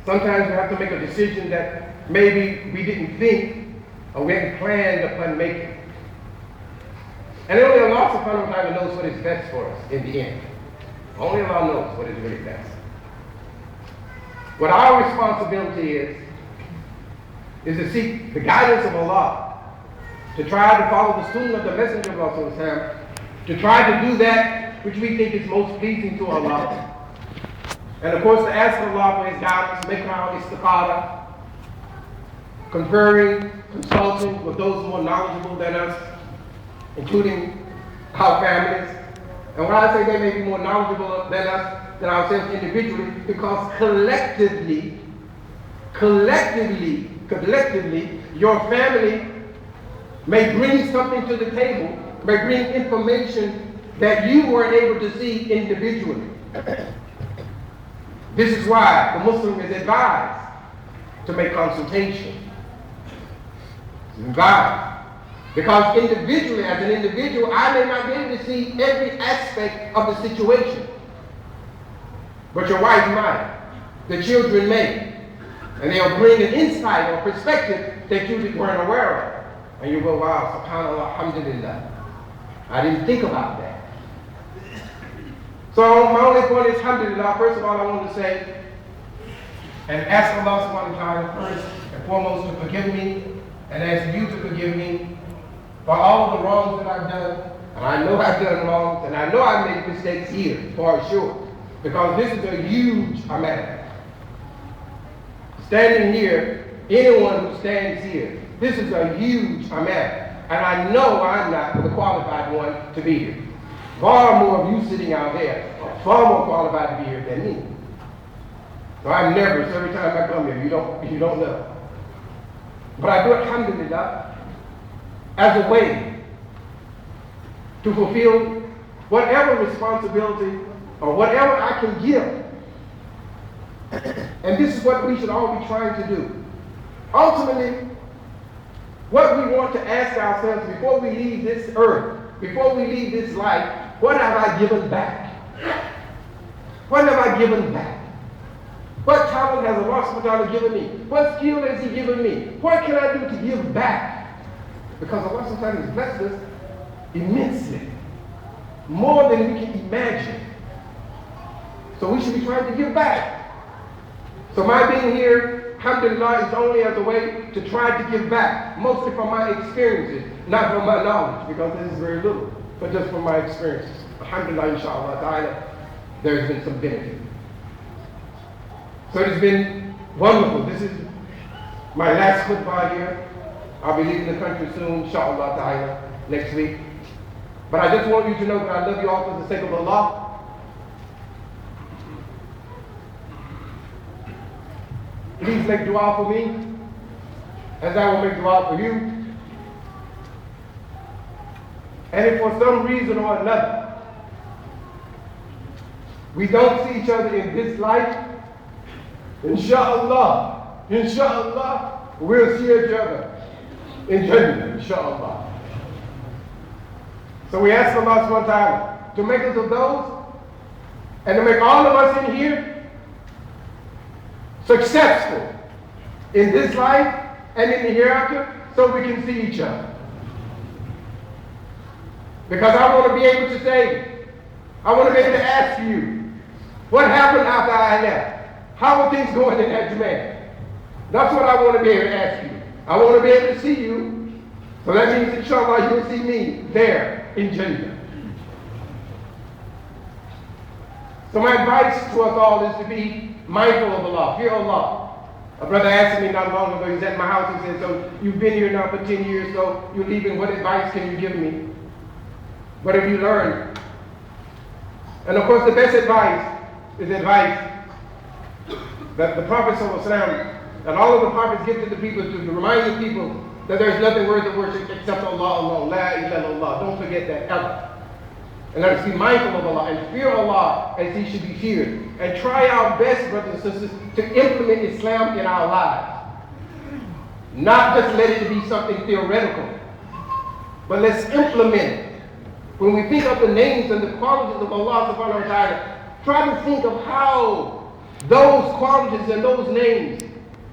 Sometimes we have to make a decision that maybe we didn't think or we hadn't planned upon making. And only Allah subhanahu wa ta'ala knows what is best for us in the end. Only Allah knows what is really best. What our responsibility is to seek the guidance of Allah, to try to follow the sunnah of the Messenger of Allah, to try to do that which we think is most pleasing to Allah. And of course to ask Allah for His guidance, making our istiqara, conferring, consulting with those more knowledgeable than us, including our families. And when I say they may be more knowledgeable than us, than ourselves individually, because collectively, your family may bring something to the table, may bring information that you weren't able to see individually. This is why the Muslim is advised to make consultation. It's advised. Because individually, as an individual, I may not be able to see every aspect of the situation. But your wife might. The children may. And they'll bring an insight or perspective that you weren't aware of. And you go, wow, subhanAllah, alhamdulillah. I didn't think about that. So my only point is, alhamdulillah, first of all, I want to say and ask Allah subhanahu wa ta'ala first and foremost to forgive me, and ask you to forgive me for all of the wrongs that I've done. And I know I've done wrongs, and I know I've made mistakes here, for sure. Because this is a huge amount. Standing here, anyone who stands here, this is a huge amount. And I know I'm not the qualified one to be here. Far more of you sitting out there are far more qualified to be here than me. So I'm nervous every time I come here. You don't know. But I do it, alhamdulillah, as a way to fulfill whatever responsibility or whatever I can give. And this is what we should all be trying to do. Ultimately, what we want to ask ourselves before we leave this earth, before we leave this life, what have I given back? What have I given back? What talent has Allah subhanahu wa ta'ala given me? What skill has He given me? What can I do to give back? Because Allah subhanahu wa ta'ala has blessed us immensely, more than we can imagine. So we should be trying to give back. So my being here, alhamdulillah, is only as a way to try to give back, mostly from my experiences, not from my knowledge, because this is very little, but just from my experiences. Alhamdulillah, inshallah ta'ala, there's been some benefit. So it's been wonderful. This is my last khutbah here. I'll be leaving the country soon, inshallah ta'ala, next week. But I just want you to know that I love you all for the sake of Allah. Please make dua for me, as I will make dua for you. And if for some reason or another, we don't see each other in this life, inshallah, we'll see each other in Jannah, inshallah. So we ask Allah subhanahu wa ta'ala to make us of those, and to make all of us in here successful in this life and in the hereafter, so we can see each other. Because I want to be able to say, I want to be able to ask you, what happened after I left? How are things going in that Jamaica? That's what I want to be able to ask you. I want to be able to see you, so that means inshallah you'll see me there in Jannah. So my advice to us all is to be mindful of Allah, fear Allah. A brother asked me not long ago, he's at my house, he said, so you've been here now for 10 years, so you're leaving, what advice can you give me? What have you learned? And of course the best advice is advice that the Prophet ﷺ and all of the prophets give to the people, to remind the people that there's nothing worthy of worship except Allah alone. La ilaha illallah. Don't forget that ever. And let us be mindful of Allah and fear Allah as He should be feared. And try our best, brothers and sisters, to implement Islam in our lives. Not just let it be something theoretical, but let's implement it. When we think of the names and the qualities of Allah subhanahu wa ta'ala, try to think of how those qualities and those names